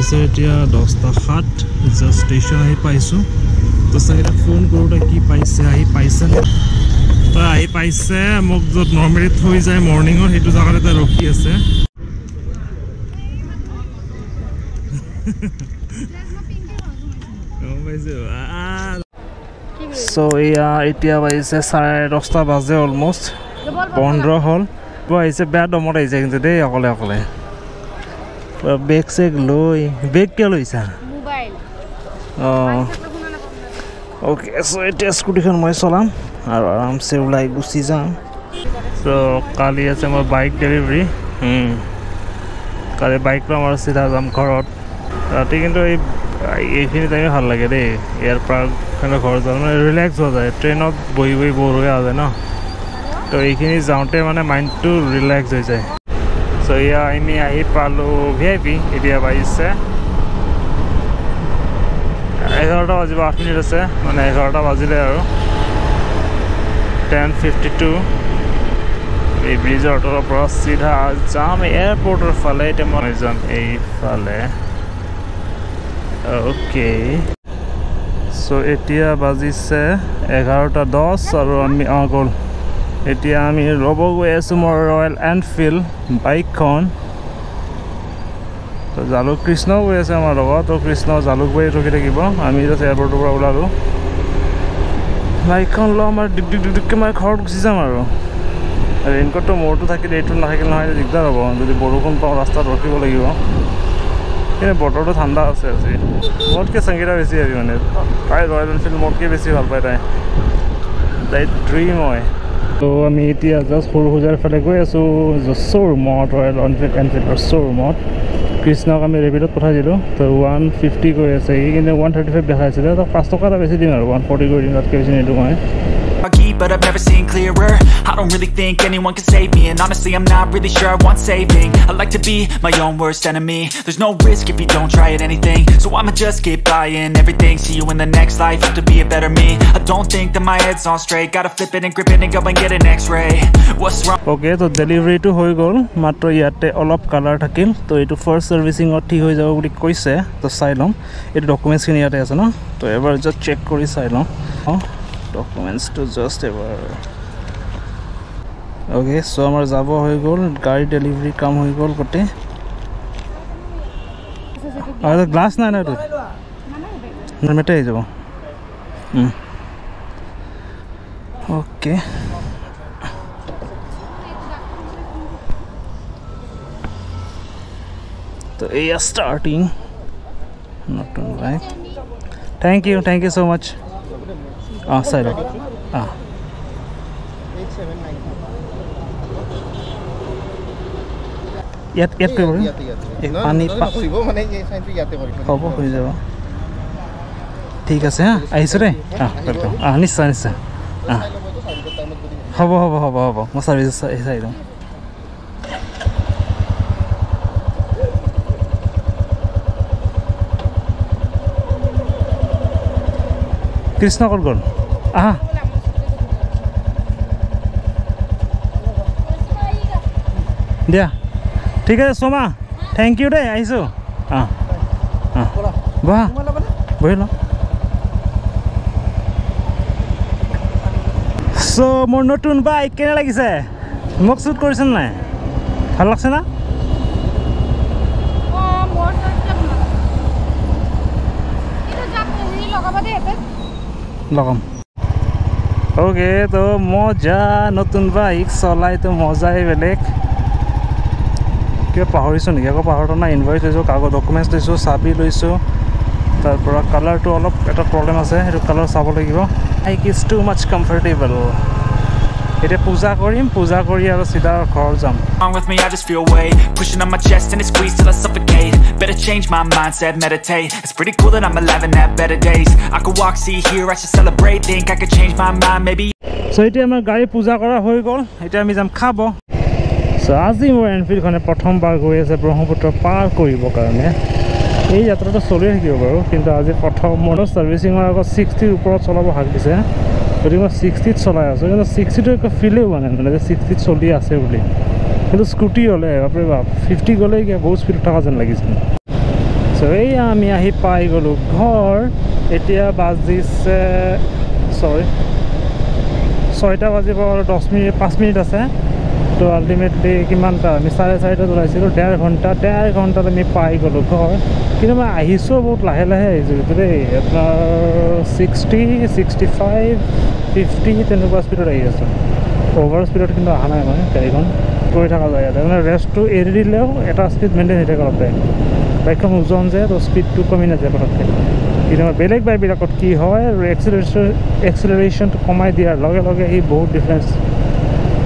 বাজিছে এতিয়া 10:07 just station আহি পাইছো তো সাইডে ফোন কৰোটা কি পাইছে আহি পাইছে তো আহি পাইছে মোক যত নৰমালি থৈ যায় মৰ্নিংৰ হেতু জাগাতে ৰখি আছে So এতিয়া বাজিছে 10:30 বাজে অলমোস্ট 15 হল বাজিছে বেয়া দমত আহিছে কিন্তু দেই অকলে অকলে বেগ চেক লৈ বেগ কে লৈছা মোবাইল ওকে সো এটা স্কুটিখন মই চলাম আৰু আৰামছে ওলাই গুচি যাম সো কালি আছে মোৰ বাইক ডেলিভাৰী কালি বাইক পৰা আমাৰ চিধা যাম ঘৰত ৰাতি কিন্তু এইখিনি টাইমে ভাল লাগে দেই ইয়াৰ পৰা ঘৰ যাওঁ মানে ৰিলেক্স হৈ যায় ট্ৰেইনত বহি বহি বৰ হৈ যায় ন তো এইখিনি যাওঁতে মানে মাইণ্ডটো ৰিলেক্স হৈ যায় সো আমি আহি পালোঁ VIP এতিয়া বাজিছে 11টা বাজিব 8 মিনিট আছে মানে 11টা বাজিলে আৰু 10:52 এই ব্ৰিজৰ পৰা চিধা যাম এয়াৰপৰ্টৰ ফালে এতিয়া মই যাম এইফালে ওকে সো এতিয়া বাজিছে 11:10 আৰু আমি গ'ল এতিয়া আমি ল'ব গৈ আছোঁ মোৰ ৰয়েল এনফিল্ড বাইকখন তো জালুক কৃষ্ণও গৈ আছে আমাৰ লগত তো কৃষ্ণ জালুকবাৰী ৰখি থাকিব আমি জাষ্ট এয়াৰপৰ্টৰ পৰা ওলালোঁ বাইকখন ল'ম আৰু ডিগকৈ মই ঘৰত গুচি যাম আৰু ৰেইনকোটটো মোৰটো থাকিলে এইটো নাথাকিলে নহয় দিগদাৰ হ'ব যদি বৰষুণ পাওঁ ৰাস্তাত ৰখিব লাগিব কিন্তু বতৰটো ঠাণ্ডা আছে আজি মোতকৈ সংগীতা বেছি আজি মানে তাই ৰয়েল এনফিল্ড মোতকৈ বেছি ভাল পায় তাই ড্ৰিম হয় তো আমি এতিয়া জাষ্ট সৰুসজাইৰ ফালে গৈ আছোঁ শ্ব'ৰুমত ৰয়েল এনফিল্ডৰ শ্ব'ৰুমত কৃষ্ণক আমি ৰেপিডত পঠাই দিলোঁ তো 150 গৈ আছে সি কিন্তু 135 দেখাইছিলে তো 5 টকা এটা বেছি দিম আৰু 140 কৰি দিম তাতকৈ বেছি নিদিওঁ মই but I've never seen clearer. I don't really think anyone can save me, and honestly I'm not really sure I want saving. I like to be my own worst enemy. There's no risk if you don't try at anything, so I'ma just keep buying everything. See you in the next life, have to be a better me. I don't think that my head's on straight. Gotta flip it and grip it and go and get an x-ray. What's wrong? Okay, so delivery to hoi gol matro yate olop color thakil to etu first servicing or thik hoi jabo boli koise to sai lom etu documents kini yate ase no to ever just check kori sai lom documents to just ever okay so amar jabo hoi gol gari delivery kam hoi gol kote aur glass na to na mete jabo okay so we are starting not on right thank you so much sorry yet koribo pani koribo mane je sign tu yate koribo hobo hoi jabo ঠিক আছে হ্যাঁ আইছো রে welcome নিশ্চয় নিশ্চয় হব মই service চাই দিম কৃষ্ণ ক'ত গ'ল আহা দিয়া ঠিক আছে সোমা থেংক ইউ দেই আহিছোঁ বহা বহি লওঁ চ' মোৰ নতুন বাইক কেনে লাগিছে মোক শ্বুট কৰিছে নাই ভাল লাগছে না লগাম ওকে তো মজা নতুন বাইক চলাই তো মজাই বেলেগ কিবা পাহৰিছোঁ নেকি আকৌ পাহৰা নাই ইনভইচ লৈছোঁ কাগজ ডকুমেণ্টছ লৈছোঁ চাবি লৈছোঁ তাৰপৰা কালাৰটো অলপ এটা প্ৰব্লেম আছে সেইটো কালাৰ চাব লাগিব bike is too much comfortable এতিয়া পূজা কৰিম পূজা কৰি আৰু চিধা ঘৰ যাম with me I just feel weight pushing on my chest and it squeezes till I suffocate better change my mindset meditate it's pretty cool that I'm alive and have better days I could walk see here I should celebrate think I could change my mind maybe so এতিয়া আমাৰ গাড়ী পূজা কৰা হৈ গ'ল এতিয়া আমি যাম খাব so আজি মোৰ এনফিল্ডখনে প্ৰথমবাৰ গৈ আছে ব্ৰহ্মপুত্ৰ পাৰ কৰিবৰ কাৰণে এই যাত্ৰাটো চলি থাকিব বাৰু কিন্তু আজি প্ৰথম মোৰ সাৰ্ভিসিঙৰ আগত 60 ওপৰত চলাব হাক দিছে গতিকে মই 60 চলাই আছোঁ কিন্তু 60 টো একো ফিলেই হোৱা নাই মানে 60 চলি আছে বুলি কিন্তু স্কুটি হ'লে বাপৰে বাপ 50 গ'লে বহুত স্পীড থকা যেন লাগিছে চ' সো এই আমি আহি পাই গ'লোঁ ঘৰ এতিয়া বাজিছে ছয় 6টা বাজিব আৰু 10 মিনিট 5 মিনিট আছে তো আল্টিমেটলি কিমানটা আমি 4:30 ওলাইছিলোঁ 1.5 ঘণ্টাত আমি পাই গ'লোঁ ঘৰ কিন্তু মই আহিছোঁ বহুত লাহে লাহে আহিছোঁ কিন্তু দেই আপোনাৰ 60 65 50 তেনেকুৱা স্পীডত আহি আছোঁ অভাৰ স্পীডত কিন্তু অহা নাই মানে গাড়ীখন গৈ থকা যায় ইয়াতে মানে ৰেষ্টটো এৰি দিলেও এটা স্পীড মেইনটেইন হৈ থাকে অলপতে বাইকখন ওজন যে তো স্পীডটো কমি নাযায় পটককৈ কিন্তু বেলেগ বাইকবিলাকত কি হয় এক্সিলাৰেশ্যনটো কমাই দিয়াৰ লগে লগে সি বহুত ডিফাৰেঞ্চ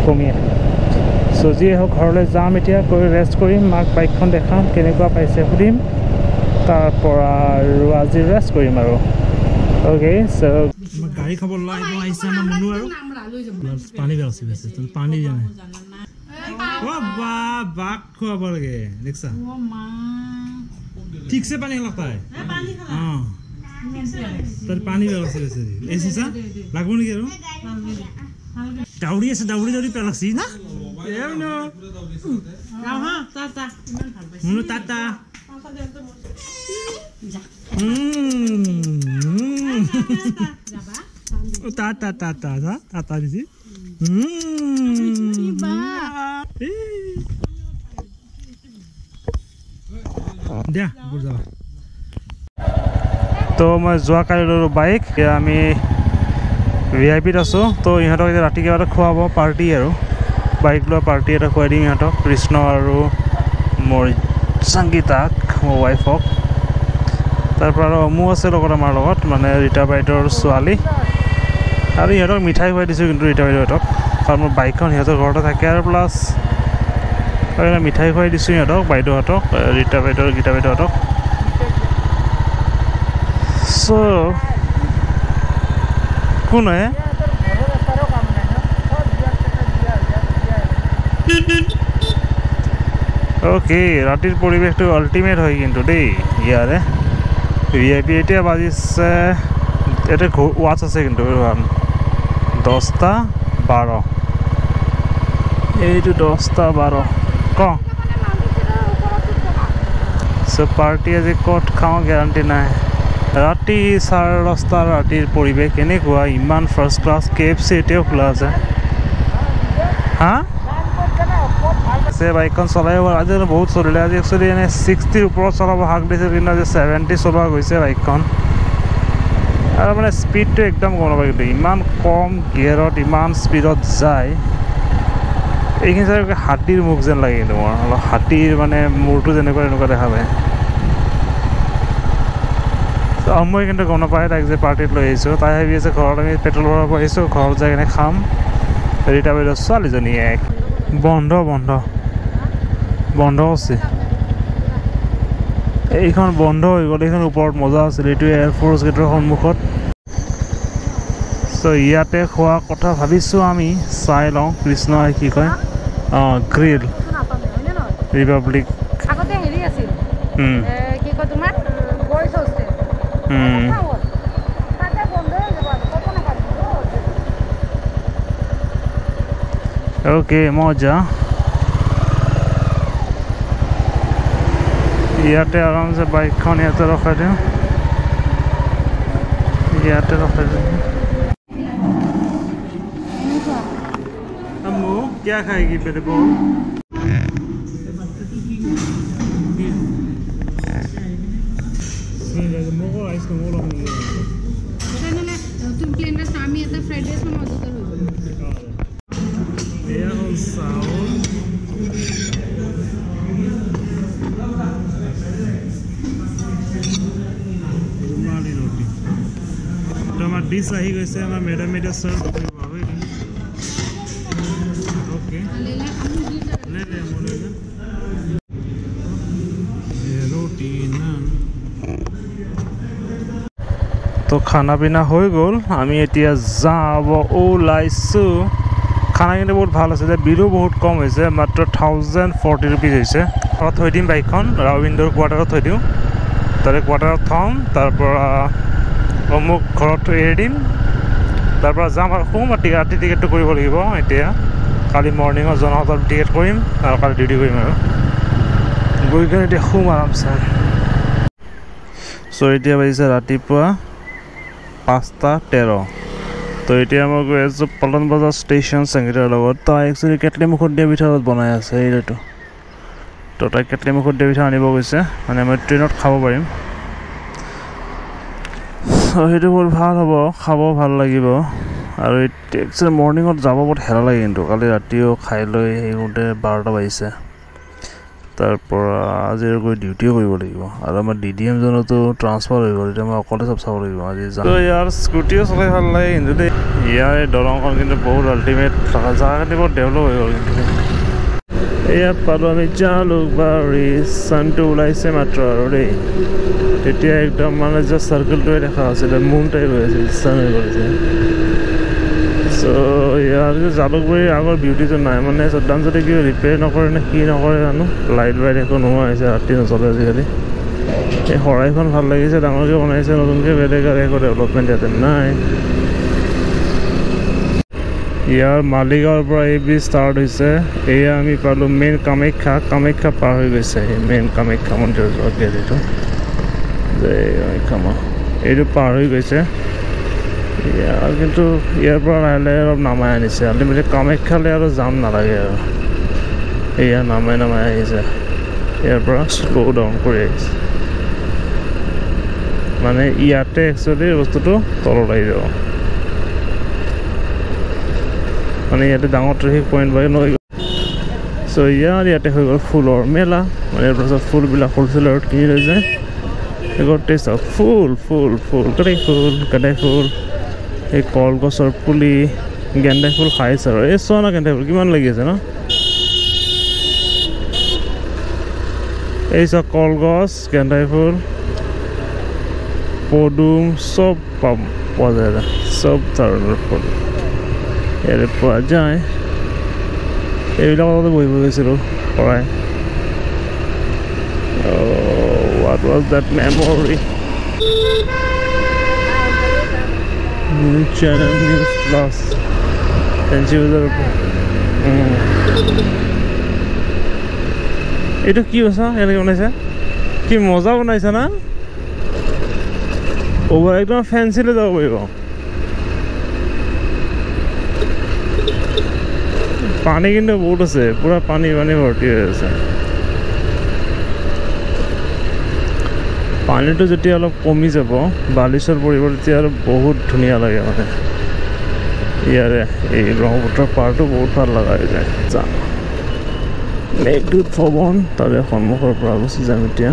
কমি আহে চ' যিয়ে হওক ঘৰলৈ যাম এতিয়া গৈ ৰেষ্ট কৰিম মাক বাইকখন দেখাম কেনেকুৱা পাইছে সুধিম তাৰপৰা আৰু আজি ৰেষ্ট কৰিম আৰু অ'কে চ' গাড়ী খবৰ লৈ আহিছে আমাৰ মনু আৰু পানী বেছি বেছি পানী দিয়া নাই অ' বা বাক খুৱাব লাগে দেখছা ঠিকছে পানী খালা তাই অঁ তাৰ পানী বেলাছে বেছি এই চিচা লাগব নেকি আৰু দাউৰি আছে দাউৰি পেলাছি না মনু টাটা টাটা টাটা টাটা দিছি দিয়া বুঝা তো মই যোৱাকালি ল'লোঁ বাইক আমি ভিআইপিত আছোঁ তো ইহঁতক এতিয়া ৰাতি কিবা এটা খুৱাব পাৰ্টি আৰু বাইক লোৱা পাৰ্টি এটা খুৱাই দিম ইহঁতক কৃষ্ণ আৰু মোৰ সংগীতাক মোৰ ৱাইফক তাৰপৰা আৰু অমু আছে লগত আমাৰ লগত মানে ৰীতা বাইদেউৰ ছোৱালী আৰু ইহঁতক মিঠাই খুৱাই দিছোঁ কিন্তু ৰীতা বাইদেউহঁতক কাৰণ মোৰ বাইকখন সিহঁতৰ ঘৰতে থাকে আৰু প্লাছ মিঠাই খুৱাই দিছোঁ সিহঁতক বাইদেউহঁতক ৰীতা বাইদেউ গীতা বাইদেউহঁতক চ' কোন হয় অ'কে ৰাতিৰ পৰিৱেশটো আল্টিমেট হয় কিন্তু দেই ইয়াৰে ভিআইপি এতিয়া বাজিছে এতিয়া ৱাচ আছে কিন্তু 10:12 এইটো 10:12 ক চ' পাৰ্টি আজি ক'ত খাওঁ গেৰাণ্টি নাই ৰাতি 10:30 ৰাতিৰ পৰিৱেশ কেনেকুৱা ইমান ফাৰ্ষ্ট ক্লাছ KFC এতিয়াও খোলা আছে হা আছে বাইকখন চলাই আজি বহুত চলিলে আজি একচুৱেলি এনে 60ৰ ওপৰত চলাব হাক দিছিল কিন্তু আজি 70 চলোৱা গৈছে বাইকখন আৰু মানে স্পীডটো একদম কম নাপায় কিন্তু ইমান কম গিয়াৰত ইমান স্পীডত যায় এইখিনি চাই হাতীৰ মুখ যেন লাগে কিন্তু মোৰ অলপ হাতীৰ মানে মূৰটো যেনেকুৱা এনেকুৱা দেখা পায় মই কিন্তু গম নাপায় তাইক যে পাৰ্টিত লৈ আহিছোঁ তাই ভাবি আছে ঘৰত আমি পেট্ৰল ভৰাব আহিছোঁ ঘৰত যাই কিনে খাম ৰীতা বাইদেউ ছোৱালীজনী এক বন্ধ আছে এইখন বন্ধ হৈ গ'ল এইখন ওপৰত মজা আছিল এইটো এয়াৰফ'ৰ্চ গেটৰ সন্মুখত চ' ইয়াতে খোৱা কথা ভাবিছোঁ আমি চাই লওঁ কৃষ্ণ কি কয় অঁ গ্ৰিল ৰিপাব্লিক ওকে মজা ইয়াতে আৰামছে বাইকখন ইয়াতে ৰখাই দিওঁ ইয়াতে ৰখাই দিওঁ अम्मू क्या खाएगी मेरे को तुम प्लेन राइस आम्ही आता फ्राइड राइस पण ऑर्डर करू रुमाली रोटी तो हमारा डिश आही गई हमारा मैडम सर्व ओके ले रोटी नान तो खाना पीना हो गल आमी एतिया जाब ओलाइছো खाना किन्तु बहुत ভাল আছে बिलो बहुत कम হৈছে मात्र 1040 रुपीस হৈছে और थৈ দিম বাইকখন ৰাউইণ্ডৰ কোৱাৰ্টাৰত থৈ দিওঁ তাৰে কোৱাৰ্টাৰত থম তাৰপৰা অমুক ঘৰত এৰি দিম তাৰপৰা যাম আৰু খুব ৰাতি টিকেটটো কৰিব লাগিব এতিয়া কালি মৰ্ণিঙত জনতাত টিকেট কৰিম আৰু কালি ডিউটি কৰিম আৰু গৈ কিনে এতিয়া খুব আৰামছে সো এতিয়া বাজিছে ৰাতিপুৱা 5:13 তো এতিয়া মই গৈ আছোঁ পল্টন বজাৰ ষ্টেচন সংগীতৰ লগত তাই একচুৱেলি কেটলি মুখত দিয়া পিঠাত বনাই আছে এইটো তো তাই কেটলি মুখত দিয়া পিঠা আনিব গৈছে মানে মই ট্ৰেইনত খাব পাৰিম সেইটো বহুত ভাল হ'ব খাব ভাল লাগিব আৰু একচুৱেলি মৰ্ণিঙত যাব বহুত হেৰা লাগে কিন্তু কালি ৰাতিও খাই লৈ সেইমতে 12টা বাজিছে তাৰপৰা আজি গৈ ডিউটিও কৰিব লাগিব আৰু আমাৰ DDM জনতো ট্ৰান্সফাৰ হৈ গ'ল এতিয়া মই অকলে চব চাব লাগিব আজি যাম তো ইয়াৰ স্কুটিও চলাই ভাল লাগে কিন্তু ইয়াৰ দলংখন কিন্তু বহুত আল্টিমেট থকা জাগাখিনি বহুত ডেভেলপ হৈ গ'ল কিন্তু এয়া পালোঁ আমি জালুকবাৰী ছানটো ওলাইছে মাত্ৰ আৰু দেই তেতিয়া একদম মানে জাষ্ট চাৰ্কেলটোৱে দেখা আছিলে মুন টাইপ হৈ আছিল ছান হৈ গৈছে চ' ইয়াৰ জালুকবাৰীৰ আগৰ বিউটিটো নাই মানে চদান যদি কিবা ৰিপেয়াৰ নকৰে নে কি নকৰে জানো লাইট বাইট একো নোহোৱা হৈছে ৰাতি নচলে আজিকালি এই শৰাইখন ভাল লাগিছে ডাঙৰকৈ বনাইছে নতুনকৈ বেলেগ আৰু একো ডেভেলপমেণ্ট ইয়াতে নাই ইয়াৰ মালিগাঁৱৰ পৰা এই ব্ৰিজ ষ্টাৰ্ট হৈছে এয়া আমি পালোঁ মেইন কামাখ্যা পাৰ হৈ গৈছে এই মেইন কামাখ্যা মন্দিৰৰ যোৱা গেলিটো এইটো পাৰ হৈ গৈছে ইয়াৰ কিন্তু ইয়াৰ পৰা লাহে লাহে অলপ নামাই আনিছে আল্টিমেটলি কামাখ্যালৈ আৰু যাম নালাগে আৰু এয়া নামাই আহিছে ইয়াৰ পৰা শ্ল' ডাউন কৰি আহিছে মানে ইয়াতে একচুৱেলি বস্তুটো তলত আহি যাব মানে ইয়াতে ডাঙৰ ট্ৰেফিক পইণ্ট বাই নৈ চ' ইয়াতে হৈ গ'ল ফুলৰ মেলা মানে ইয়াৰ পাছত ফুলবিলাক হ'লচেলাৰত কিনি লৈ যায় গোটেই চাওক ফুল গেন্দাই ফুল এই কলগছৰ পুলি গেন্দাই ফুল খাইছে আৰু এই চোৱা না গেন্দাই ফুল কিমান লাগি আছে ন এই চাওক কলগছ গেন্দাই ফুল পদুম চব পোৱা যায় চব ধৰণৰ ফুল ইয়াতে পোৱা যায় এইবিলাকতে বহিব গৈছিলোঁ পৰাই what was that memory channel news plus and she was এইটো কি হৈছে এনেকৈ বনাইছে কি মজা বনাইছে না অভাৰ একদম ফেঞ্চিলৈ যাব পাৰিব পানী কিন্তু বহুত আছে পুৰা পানী ভৰ্তি হৈ আছে পানীটো যেতিয়া অলপ কমি যাব বালিচৰ পৰিব তেতিয়া আৰু বহুত ধুনীয়া লাগে মানে ইয়াৰে এই ব্ৰহ্মপুত্ৰৰ পাৰটো বহুত ভাল লগা হৈ যায় যাম মেঘদূত ভৱন তাৰে সন্মুখৰ পৰা গুচি যাম এতিয়া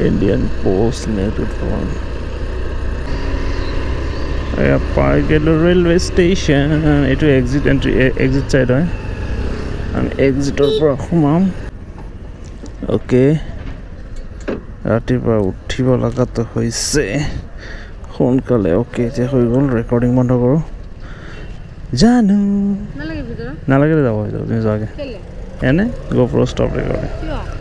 Indian Post Meghdut Bhavan পাই গেলো ৰেলৱে ষ্টেচন এইটো এক্সিট চাইড হয় আমি এক্সিটৰ পৰা সোমাম অ'কে ৰাতিপুৱা উঠিব লগাটো হৈছে সোনকালে অ'কে এতিয়া হৈ গ'ল ৰেকৰ্ডিং বন্ধ কৰোঁ জানো নালাগে যাব তুমি যোৱাকৈ এনে GoPro ষ্টপ ৰেকৰ্ডিং